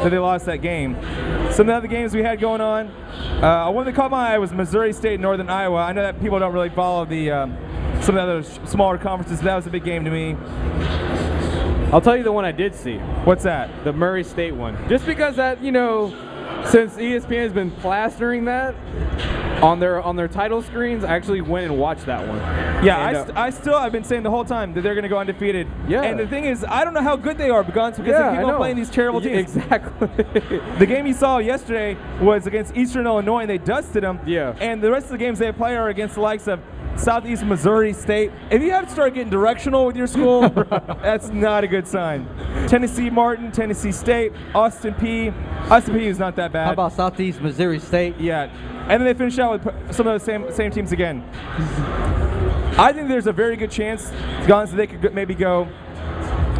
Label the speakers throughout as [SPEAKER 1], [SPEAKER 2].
[SPEAKER 1] that they lost that game. Some of the other games we had going on, one that caught my eye was Missouri State and Northern Iowa. I know that people don't really follow the some of the other smaller conferences, but that was a big game to me.
[SPEAKER 2] I'll tell you the one I did see.
[SPEAKER 1] What's that?
[SPEAKER 2] The Murray State one. Just because that, you know, since ESPN has been plastering that on their title screens, I actually went and watched that one.
[SPEAKER 1] Yeah,
[SPEAKER 2] and,
[SPEAKER 1] I've been saying the whole time that they're going to go undefeated.
[SPEAKER 2] Yeah.
[SPEAKER 1] And the thing is, I don't know how good they are because they keep on playing these terrible teams.
[SPEAKER 2] Exactly.
[SPEAKER 1] The game you saw yesterday was against Eastern Illinois, and they dusted them.
[SPEAKER 2] Yeah.
[SPEAKER 1] And the rest of the games they play are against the likes of Southeast Missouri State. If you have to start getting directional with your school, that's not a good sign. Tennessee Martin, Tennessee State, Austin P. Austin P is not that bad.
[SPEAKER 3] How about Southeast Missouri State?
[SPEAKER 1] Yeah. And then they finish out with some of the same teams again. I think there's a very good chance, Gons, that they could maybe go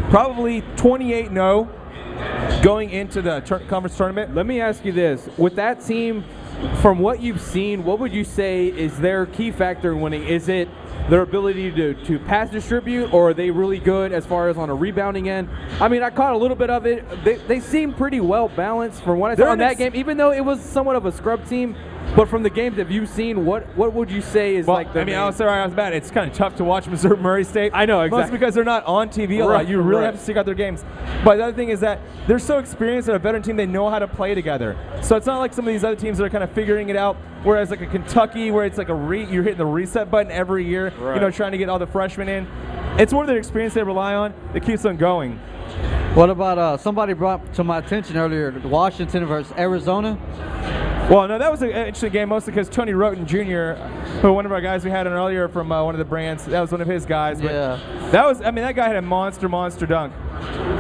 [SPEAKER 1] probably 28-0 going into the conference tournament.
[SPEAKER 2] Let me ask you this. With that team, from what you've seen, what would you say is their key factor in winning? Is it their ability to pass distribute, or are they really good as far as on a rebounding end? I mean, I caught a little bit of it. They seem pretty well balanced from what I saw in that game, even though it was somewhat of a scrub team. But from the games that you've seen, what would you say is like the
[SPEAKER 1] I'll say right off the bat, it's kind of tough to watch Missouri Murray State.
[SPEAKER 2] I know, exactly.
[SPEAKER 1] Mostly because they're not on TV a lot. You really have to stick out their games. But the other thing is that they're so experienced and a veteran team, they know how to play together. So it's not like some of these other teams that are kind of figuring it out, whereas like a Kentucky where it's like you're hitting the reset button every year, trying to get all the freshmen in. It's more their experience they rely on that keeps them going.
[SPEAKER 3] What about somebody brought to my attention earlier, Washington versus Arizona?
[SPEAKER 1] Well, no, that was an interesting game, mostly because Tony Roten Jr., who one of our guys we had on earlier from one of the brands, that was one of his guys. But that guy had a monster dunk.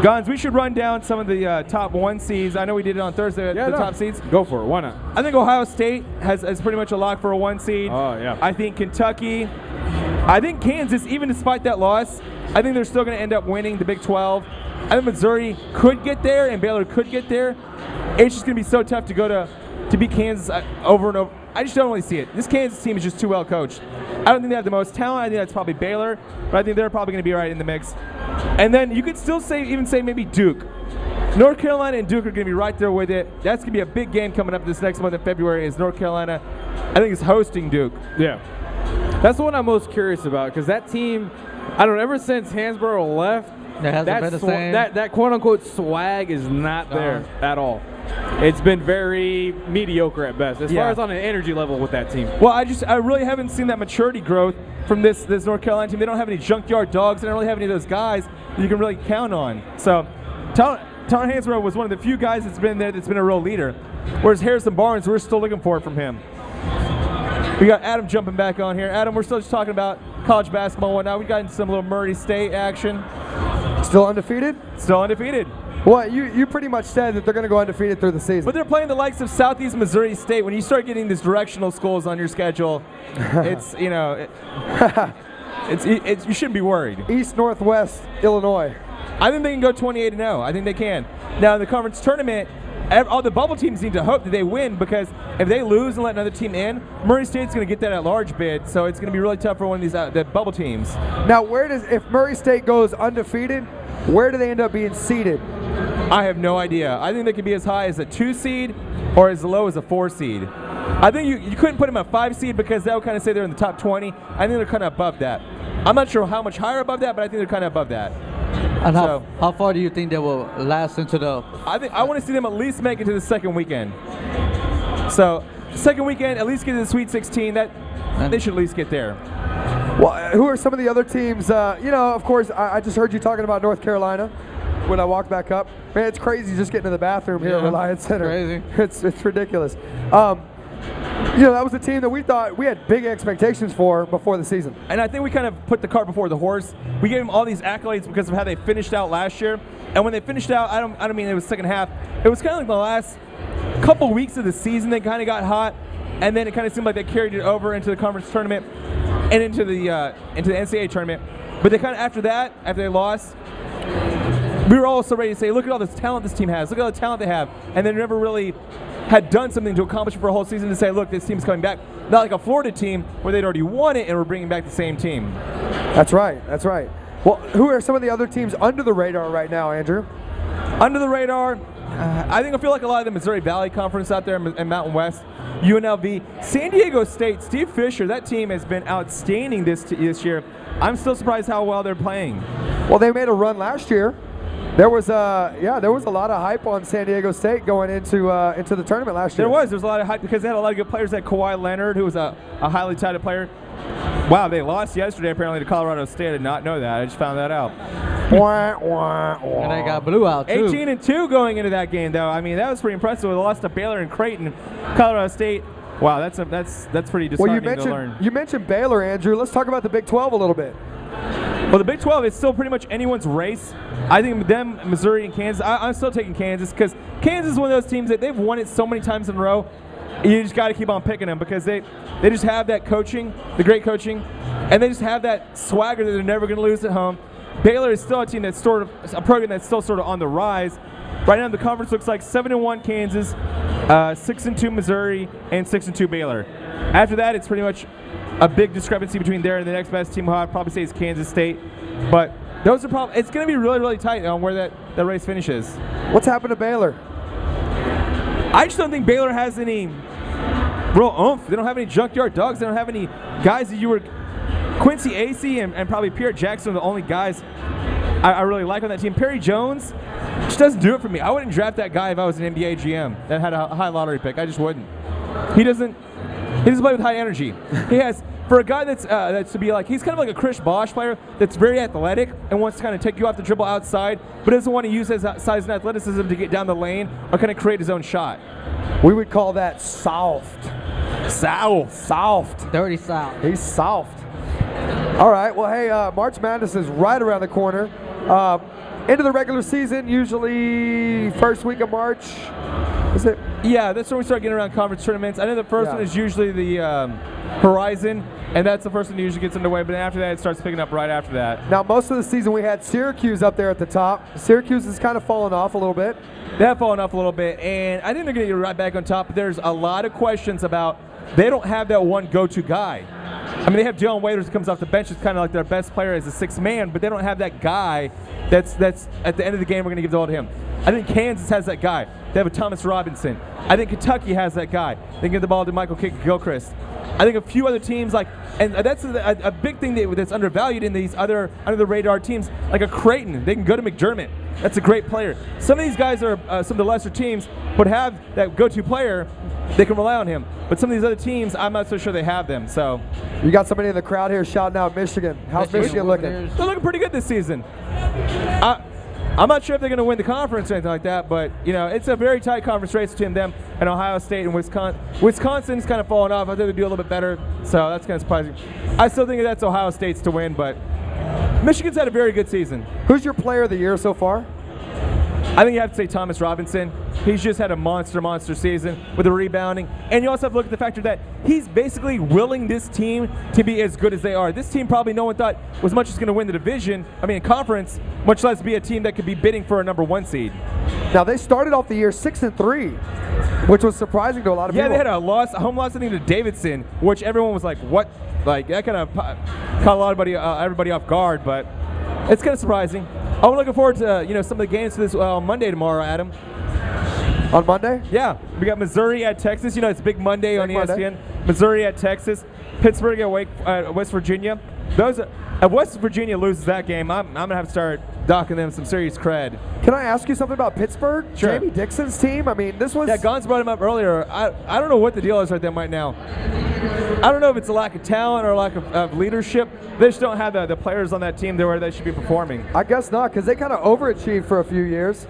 [SPEAKER 1] Gons, we should run down some of the top one seeds. I know we did it on Thursday, top seeds.
[SPEAKER 2] Go for it. Why not?
[SPEAKER 1] I think Ohio State has pretty much a lock for a one seed.
[SPEAKER 2] Oh, yeah.
[SPEAKER 1] I think Kentucky. I think Kansas, even despite that loss, I think they're still going to end up winning the Big 12. I think Missouri could get there and Baylor could get there. It's just going to be so tough to go to beat Kansas over and over. I just don't really see it. This Kansas team is just too well coached. I don't think they have the most talent. I think that's probably Baylor, but I think they're probably going to be right in the mix. And then you could still even say maybe Duke. North Carolina and Duke are going to be right there with it. That's going to be a big game coming up this next month in February is North Carolina, I think, is hosting Duke.
[SPEAKER 2] Yeah. That's the one I'm most curious about because that team, I don't know, ever since Hansborough left, that quote-unquote swag is not there at all. It's been very mediocre at best as far as on an energy level with that team.
[SPEAKER 1] Well, I really haven't seen that maturity growth from this North Carolina team. They don't have any junkyard dogs. They don't really have any of those guys that you can really count on. So Tyler Hansborough was one of the few guys that's been there that's been a real leader. Whereas Harrison Barnes, we're still looking for it from him. We got Adam jumping back on here. Adam, we're still just talking about college basketball and whatnot. We got into some little Murray State action.
[SPEAKER 4] Still undefeated?
[SPEAKER 1] Still undefeated.
[SPEAKER 4] Well, you pretty much said that they're going to go undefeated through the season.
[SPEAKER 1] But they're playing the likes of Southeast Missouri State. When you start getting these directional schools on your schedule, it's, you shouldn't be worried.
[SPEAKER 4] East, Northwest, Illinois.
[SPEAKER 1] I think they can go 28-0. I think they can. Now, in the conference tournament, all the bubble teams need to hope that they win because if they lose and let another team in, Murray State's going to get that at-large bid, so it's going to be really tough for one of these the bubble teams.
[SPEAKER 4] Now, if Murray State goes undefeated, where do they end up being seeded?
[SPEAKER 1] I have no idea. I think they could be as high as a 2 seed or as low as a 4 seed. I think you couldn't put them at 5 seed because that would kind of say they're in the top 20. I think they're kind of above that. I'm not sure how much higher above that, but I think they're kind of above that.
[SPEAKER 3] And how far do you think they will last into the?
[SPEAKER 1] I want to see them at least make it to the second weekend. So second weekend, at least get to the Sweet 16. They should at least get there.
[SPEAKER 4] Well, who are some of the other teams? Of course, I just heard you talking about North Carolina when I walked back up. Man, it's crazy just getting to the bathroom here at Reliance Center.
[SPEAKER 3] Crazy.
[SPEAKER 4] It's ridiculous. That was a team that we thought we had big expectations for before the season.
[SPEAKER 1] And I think we kind of put the cart before the horse. We gave them all these accolades because of how they finished out last year. And when they finished out, I don't mean it was second half. It was kind of like the last couple weeks of the season they kind of got hot, and then it kind of seemed like they carried it over into the conference tournament and into the NCAA tournament. But they kind of after they lost, we were all so ready to say, look at all this talent this team has. Look at all the talent they have. And they never really had done something to accomplish for a whole season to say, look, this team's coming back. Not like a Florida team where they'd already won it and were bringing back the same team.
[SPEAKER 4] That's right. Well, who are some of the other teams under the radar right now, Andrew?
[SPEAKER 1] Under the radar, I feel like a lot of the Missouri Valley Conference out there in Mountain West, UNLV, San Diego State, Steve Fisher, that team has been outstanding this year. I'm still surprised how well they're playing.
[SPEAKER 4] Well, they made a run last year. There was a lot of hype on San Diego State going into the tournament last year.
[SPEAKER 1] There was a lot of hype because they had a lot of good players. They had Kawhi Leonard, who was a highly touted player. Wow, they lost yesterday apparently to Colorado State. I did not know that. I just found that out.
[SPEAKER 3] And they got blew out too.
[SPEAKER 1] 18-2 going into that game, though. I mean, that was pretty impressive. They lost to Baylor and Creighton. Colorado State. Wow, that's pretty disheartening to learn.
[SPEAKER 4] You mentioned Baylor, Andrew. Let's talk about the Big 12 a little bit.
[SPEAKER 1] Well, the Big 12 is still pretty much anyone's race. I think them, Missouri, and Kansas. I'm still taking Kansas because Kansas is one of those teams that they've won it so many times in a row. You just got to keep on picking them because they just have that coaching, the great coaching, and they just have that swagger that they're never going to lose at home. Baylor is still a team that's sort of a program that's still sort of on the rise. Right now, the conference looks like 7-1 Kansas, 6-2 Missouri, and 6-2 Baylor. After that, it's pretty much a big discrepancy between there and the next best team. I'd probably say is Kansas State, but those are probably. It's going to be really, really tight on where that race finishes.
[SPEAKER 4] What's happened to Baylor?
[SPEAKER 1] I just don't think Baylor has any real oomph. They don't have any junkyard dogs. They don't have any guys that you were. Quincy Acey and probably Pierre Jackson are the only guys I really like on that team. Perry Jones just doesn't do it for me. I wouldn't draft that guy if I was an NBA GM that had a high lottery pick. I just wouldn't. He doesn't play with high energy. He has, for a guy that's to be like, he's kind of like a Chris Bosh player that's very athletic and wants to kind of take you off the dribble outside, but doesn't want to use his size and athleticism to get down the lane or kind of create his own shot.
[SPEAKER 4] We would call that soft.
[SPEAKER 3] Soft. Dirty South.
[SPEAKER 4] He's soft. All right. Well, hey, March Madness is right around the corner. Into the regular season, usually first week of March. Is it?
[SPEAKER 1] Yeah, that's when we start getting around conference tournaments. I know the first one is usually the Horizon, and that's the first one that usually gets underway. But after that, it starts picking up right after that.
[SPEAKER 4] Now, most of the season we had Syracuse up there at the top. Syracuse has kind of fallen off a little bit.
[SPEAKER 1] They have fallen off a little bit, and I think they're going to get right back on top. But there's a lot of questions about they don't have that one go-to guy. I mean, they have Jalen Waiters who comes off the bench. It's kind of like their best player as a sixth man, but they don't have that guy that's at the end of the game we're going to give the ball to him. I think Kansas has that guy. They have a Thomas Robinson. I think Kentucky has that guy. They can give the ball to Michael Gilchrist. I think a few other teams and that's a big thing that's undervalued in these other under-the-radar teams, like a Creighton. They can go to McDermott. That's a great player. Some of these guys are some of the lesser teams, but have that go-to player. They can rely on him. But some of these other teams, I'm not so sure they have them. So,
[SPEAKER 4] you got somebody in the crowd here shouting out Michigan. How's Michigan looking?
[SPEAKER 1] They're looking pretty good this season. I'm not sure if they're going to win the conference or anything like that, but it's a very tight conference race between them and Ohio State and Wisconsin. Wisconsin's kind of fallen off. I think they do a little bit better, so that's kind of surprising. I still think that's Ohio State's to win, but Michigan's had a very good season.
[SPEAKER 4] Who's your player of the year so far?
[SPEAKER 1] I think you have to say Thomas Robinson. He's just had a monster season with the rebounding. And you also have to look at the factor that he's basically willing this team to be as good as they are. This team probably no one thought was much as going to win the division, conference, much less be a team that could be bidding for a number 1 seed.
[SPEAKER 4] Now, they started off the year 6-3, which was surprising to a lot of people.
[SPEAKER 1] Yeah, they had a home loss, I think, to Davidson, which everyone was like, what? Like, that kind of caught everybody off guard, but it's kind of surprising. I'm looking forward to some of the games for this Monday tomorrow, Adam.
[SPEAKER 4] On Monday?
[SPEAKER 1] Yeah, we got Missouri at Texas. It's Big Monday on ESPN.
[SPEAKER 4] Monday.
[SPEAKER 1] Missouri at Texas, Pittsburgh at West Virginia. If West Virginia loses that game, I'm gonna have to start docking them some serious cred.
[SPEAKER 4] Can I ask you something about Pittsburgh?
[SPEAKER 1] Sure.
[SPEAKER 4] Jamie Dixon's team. This was.
[SPEAKER 1] Yeah, Gons brought him up earlier. I don't know what the deal is right there right now. I don't know if it's a lack of talent or a lack of leadership. They just don't have the players on that team where they should be performing.
[SPEAKER 4] I guess not, because they kind of overachieved for a few years.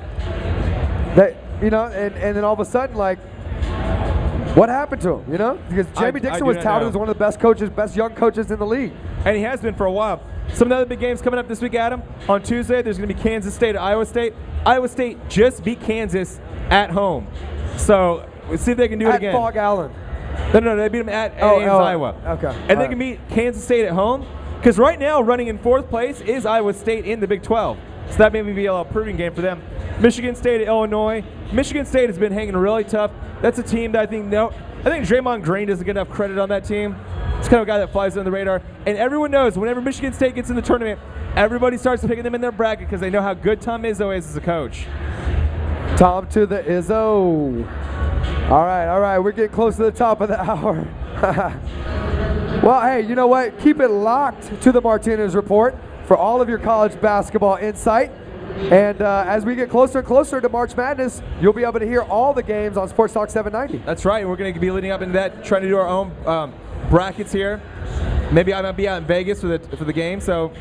[SPEAKER 4] And then all of a sudden, what happened to him? Because Jamie Dixon was touted as one of the best young coaches in the league.
[SPEAKER 1] And he has been for a while. Some of the other big games coming up this week, Adam. On Tuesday, there's going to be Kansas State at Iowa State. Iowa State just beat Kansas at home. So, let's see if they can do it again.
[SPEAKER 4] At Fog Allen.
[SPEAKER 1] No, they beat them at Ames, Iowa.
[SPEAKER 4] Okay.
[SPEAKER 1] And they can beat Kansas State at home. Because right now, running in 4th place is Iowa State in the Big 12. So that may be a proving game for them. Michigan State at Illinois. Michigan State has been hanging really tough. That's a team that I think Draymond Green doesn't get enough credit on that team. It's kind of a guy that flies under the radar. And everyone knows whenever Michigan State gets in the tournament, everybody starts picking them in their bracket because they know how good Tom Izzo is as a coach.
[SPEAKER 4] Tom to the Izzo. All right, we're getting close to the top of the hour. Well, hey, you know what? Keep it locked to the Martinez Report for all of your college basketball insight. And as we get closer and closer to March Madness, you'll be able to hear all the games on Sports Talk 790.
[SPEAKER 1] That's right. We're going to be leading up into that, trying to do our own brackets here. Maybe I might be out in Vegas for the game, so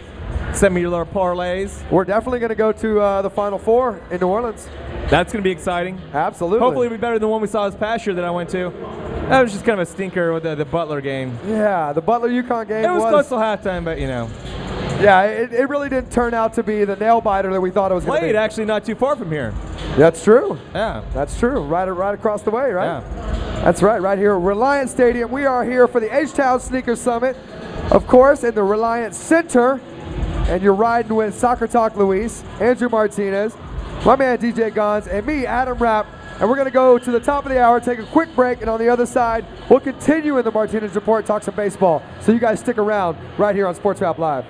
[SPEAKER 1] send me your little parlays.
[SPEAKER 4] We're definitely going to go to the Final Four in New Orleans.
[SPEAKER 1] That's going to be exciting.
[SPEAKER 4] Absolutely.
[SPEAKER 1] Hopefully it'll be better than the one we saw this past year that I went to. That was just kind of a stinker with the Butler game.
[SPEAKER 4] Yeah, the Butler-UConn game
[SPEAKER 1] It was close till halftime, but you know.
[SPEAKER 4] Yeah, it really didn't turn out to be the nail-biter that we thought it was going to be.
[SPEAKER 1] Played actually not too far from here.
[SPEAKER 4] That's true.
[SPEAKER 1] Yeah.
[SPEAKER 4] That's true. Right across the way, right?
[SPEAKER 1] Yeah.
[SPEAKER 4] That's right here at Reliant Stadium. We are here for the H-Town Sneaker Summit, of course, in the Reliant Center. And you're riding with Soccer Talk Luis, Andrew Martinez, my man DJ Gons, and me, Adam Rapp. And we're going to go to the top of the hour, take a quick break, and on the other side, we'll continue in the Martinez Report, talk some baseball. So you guys stick around right here on Sports Rap Live.